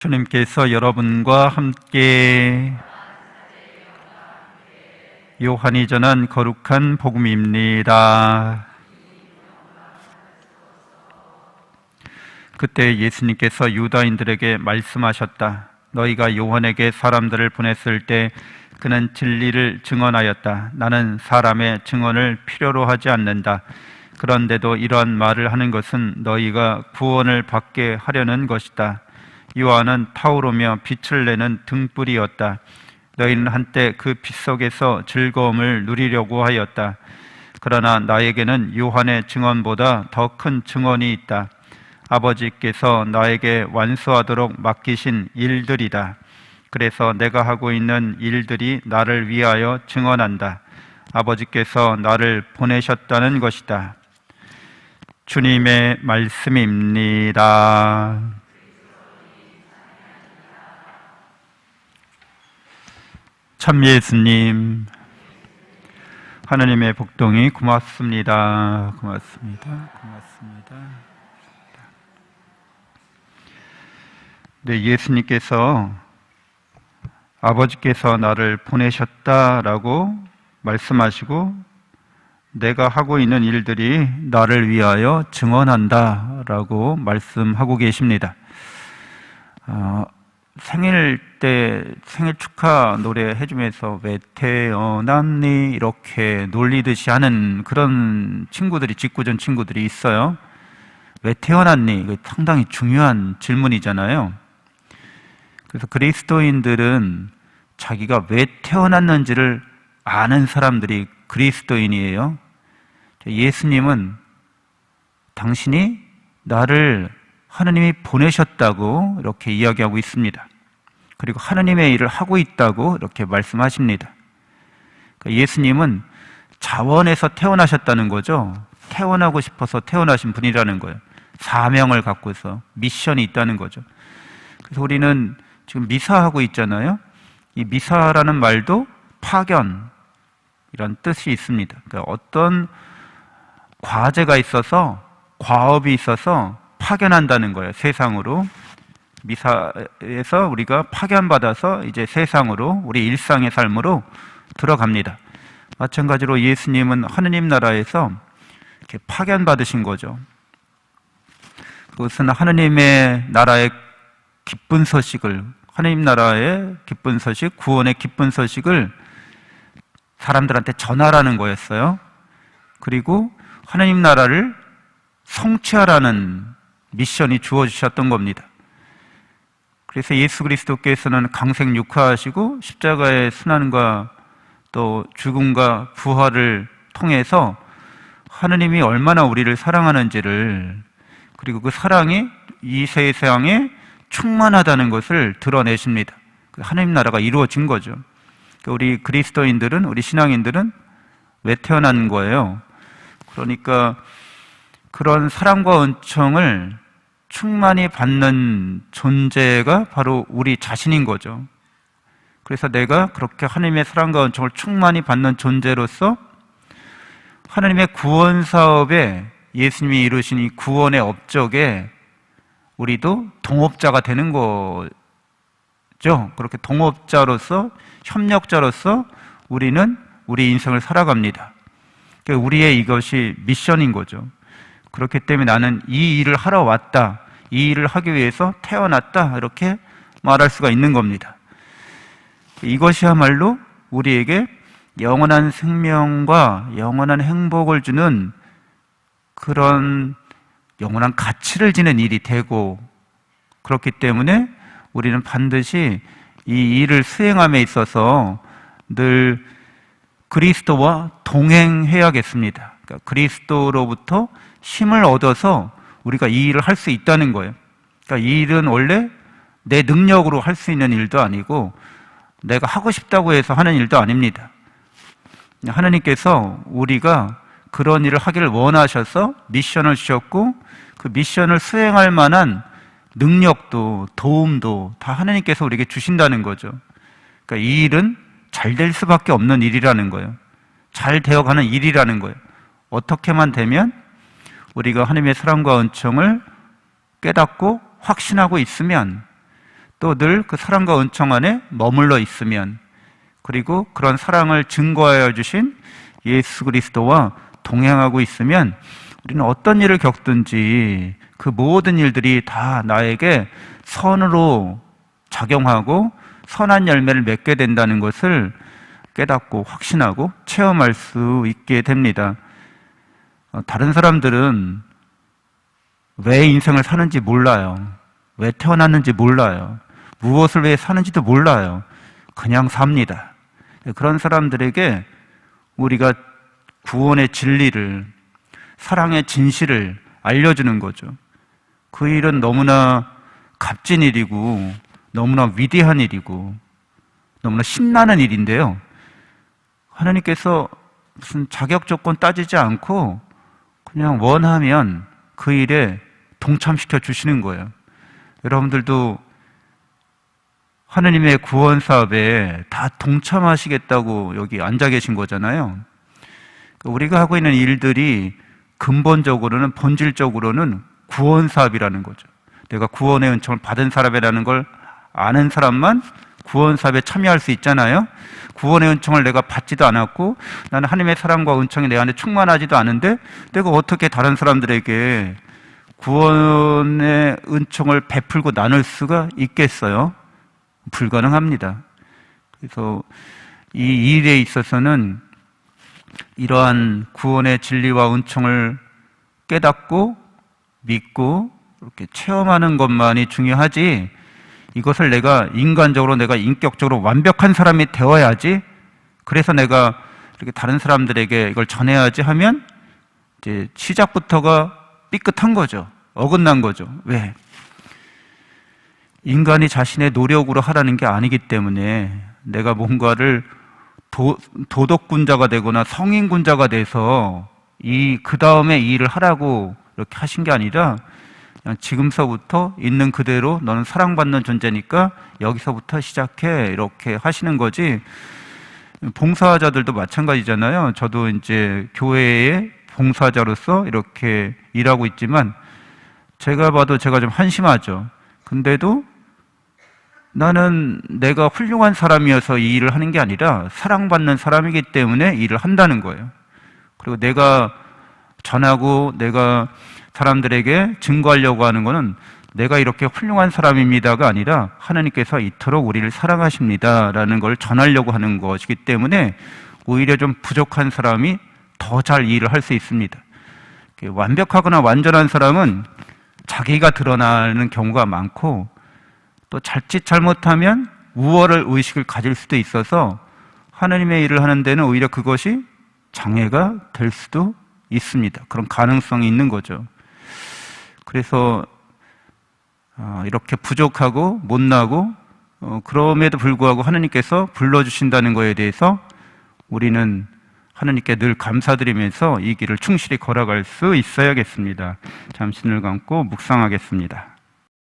주님께서 여러분과 함께 요한이 전한 거룩한 복음입니다. 그때 예수님께서 유다인들에게 말씀하셨다. 너희가 요한에게 사람들을 보냈을 때 그는 진리를 증언하였다. 나는 사람의 증언을 필요로 하지 않는다. 그런데도 이러한 말을 하는 것은 너희가 구원을 받게 하려는 것이다. 요한은 타오르며 빛을 내는 등불이었다. 너희는 한때 그 빛 속에서 즐거움을 누리려고 하였다. 그러나 나에게는 요한의 증언보다 더 큰 증언이 있다. 아버지께서 나에게 완수하도록 맡기신 일들이다. 그래서 내가 하고 있는 일들이 나를 위하여 증언한다. 아버지께서 나를 보내셨다는 것이다. 주님의 말씀입니다. 참 예수님, 하나님의 복동이 고맙습니다. 고맙습니다. 네, 예수님께서 아버지께서 나를 보내셨다라고 말씀하시고 내가 하고 있는 일들이 나를 위하여 증언한다라고 말씀하고 계십니다. 생일 때 생일 축하 노래 해주면서 왜 태어났니 이렇게 놀리듯이 하는 그런 친구들이, 직구전 친구들이 있어요. 왜 태어났니? 이거 상당히 중요한 질문이잖아요. 그래서 그리스도인들은 자기가 왜 태어났는지를 아는 사람들이 그리스도인이에요. 예수님은 당신이 나를 하느님이 보내셨다고 이렇게 이야기하고 있습니다. 그리고 하느님의 일을 하고 있다고 이렇게 말씀하십니다. 예수님은 자원에서 태어나셨다는 거죠. 태어나고 싶어서 태어나신 분이라는 거예요. 사명을 갖고서 미션이 있다는 거죠. 그래서 우리는 지금 미사하고 있잖아요. 이 미사라는 말도 파견 이런 뜻이 있습니다. 그러니까 어떤 과제가 있어서, 과업이 있어서 파견한다는 거예요. 세상으로. 미사에서 우리가 파견받아서 이제 세상으로, 우리 일상의 삶으로 들어갑니다. 마찬가지로 예수님은 하느님 나라에서 이렇게 파견받으신 거죠. 그것은 하느님의 나라의 기쁜 소식을, 하느님 나라의 기쁜 소식, 구원의 기쁜 소식을 사람들한테 전하라는 거였어요. 그리고 하느님 나라를 성취하라는 미션이 주어지셨던 겁니다. 그래서 예수 그리스도께서는 강생육화하시고 십자가의 순환과 또 죽음과 부활을 통해서 하느님이 얼마나 우리를 사랑하는지를, 그리고 그 사랑이 이 세상에 충만하다는 것을 드러내십니다. 하느님 나라가 이루어진 거죠. 우리 그리스도인들은, 우리 신앙인들은 왜 태어난 거예요? 그러니까 그런 사랑과 은총을 충만히 받는 존재가 바로 우리 자신인 거죠. 그래서 내가 그렇게 하나님의 사랑과 은총을 충만히 받는 존재로서 하나님의 구원 사업에, 예수님이 이루신 이 구원의 업적에 우리도 동업자가 되는 거죠. 그렇게 동업자로서, 협력자로서 우리는 우리 인생을 살아갑니다. 우리의 이것이 미션인 거죠. 그렇기 때문에 나는 이 일을 하러 왔다, 이 일을 하기 위해서 태어났다, 이렇게 말할 수가 있는 겁니다. 이것이야말로 우리에게 영원한 생명과 영원한 행복을 주는 그런 영원한 가치를 지닌 일이 되고, 그렇기 때문에 우리는 반드시 이 일을 수행함에 있어서 늘 그리스도와 동행해야겠습니다. 그러니까 그리스도로부터 힘을 얻어서 우리가 이 일을 할 수 있다는 거예요. 그러니까 이 일은 원래 내 능력으로 할 수 있는 일도 아니고 내가 하고 싶다고 해서 하는 일도 아닙니다. 하나님께서 우리가 그런 일을 하기를 원하셔서 미션을 주셨고, 그 미션을 수행할 만한 능력도 도움도 다 하나님께서 우리에게 주신다는 거죠. 그러니까 이 일은 잘 될 수밖에 없는 일이라는 거예요. 잘 되어가는 일이라는 거예요. 어떻게만 되면 우리가 하나님의 사랑과 은총을 깨닫고 확신하고 있으면 또 늘 그 사랑과 은총 안에 머물러 있으면, 그리고 그런 사랑을 증거하여 주신 예수 그리스도와 동행하고 있으면 우리는 어떤 일을 겪든지 그 모든 일들이 다 나에게 선으로 작용하고 선한 열매를 맺게 된다는 것을 깨닫고 확신하고 체험할 수 있게 됩니다. 다른 사람들은 왜 인생을 사는지 몰라요. 왜 태어났는지 몰라요. 무엇을 왜 사는지도 몰라요. 그냥 삽니다. 그런 사람들에게 우리가 구원의 진리를, 사랑의 진실을 알려주는 거죠. 그 일은 너무나 값진 일이고 너무나 위대한 일이고 너무나 신나는 일인데요, 하나님께서 무슨 자격 조건 따지지 않고 그냥 원하면 그 일에 동참시켜 주시는 거예요. 여러분들도 하나님의 구원 사업에 다 동참하시겠다고 여기 앉아 계신 거잖아요. 우리가 하고 있는 일들이 근본적으로는, 본질적으로는 구원 사업이라는 거죠. 내가 구원의 은총을 받은 사람이라는 걸 아는 사람만 구원 사업에 참여할 수 있잖아요. 구원의 은총을 내가 받지도 않았고 나는 하나님의 사랑과 은총이 내 안에 충만하지도 않은데 내가 어떻게 다른 사람들에게 구원의 은총을 베풀고 나눌 수가 있겠어요? 불가능합니다. 그래서 이 일에 있어서는 이러한 구원의 진리와 은총을 깨닫고 믿고 이렇게 체험하는 것만이 중요하지, 이것을 내가 인간적으로, 내가 인격적으로 완벽한 사람이 되어야지, 그래서 내가 이렇게 다른 사람들에게 이걸 전해야지 하면 이제 시작부터가 삐끗한 거죠. 어긋난 거죠. 왜? 인간이 자신의 노력으로 하라는 게 아니기 때문에 내가 뭔가를 도덕군자가 되거나 성인군자가 돼서 그 다음에 이 일을 하라고 이렇게 하신 게 아니라 그냥 지금서부터 있는 그대로 너는 사랑받는 존재니까 여기서부터 시작해, 이렇게 하시는 거지. 봉사자들도 마찬가지잖아요. 저도 이제 교회의 봉사자로서 이렇게 일하고 있지만 제가 봐도 제가 좀 한심하죠. 근데도 나는 내가 훌륭한 사람이어서 이 일을 하는 게 아니라 사랑받는 사람이기 때문에 일을 한다는 거예요. 그리고 내가 전하고 내가 사람들에게 증거하려고 하는 것은 내가 이렇게 훌륭한 사람입니다가 아니라 하나님께서 이토록 우리를 사랑하십니다라는 걸 전하려고 하는 것이기 때문에 오히려 좀 부족한 사람이 더 잘 일을 할 수 있습니다. 완벽하거나 완전한 사람은 자기가 드러나는 경우가 많고 또 자칫 잘못하면 우월을 의식을 가질 수도 있어서 하나님의 일을 하는 데는 오히려 그것이 장애가 될 수도 있습니다. 그런 가능성이 있는 거죠. 그래서 이렇게 부족하고 못나고 그럼에도 불구하고 하나님께서 불러주신다는 것에 대해서 우리는 하나님께 늘 감사드리면서 이 길을 충실히 걸어갈 수 있어야겠습니다. 잠시 눈을 감고 묵상하겠습니다.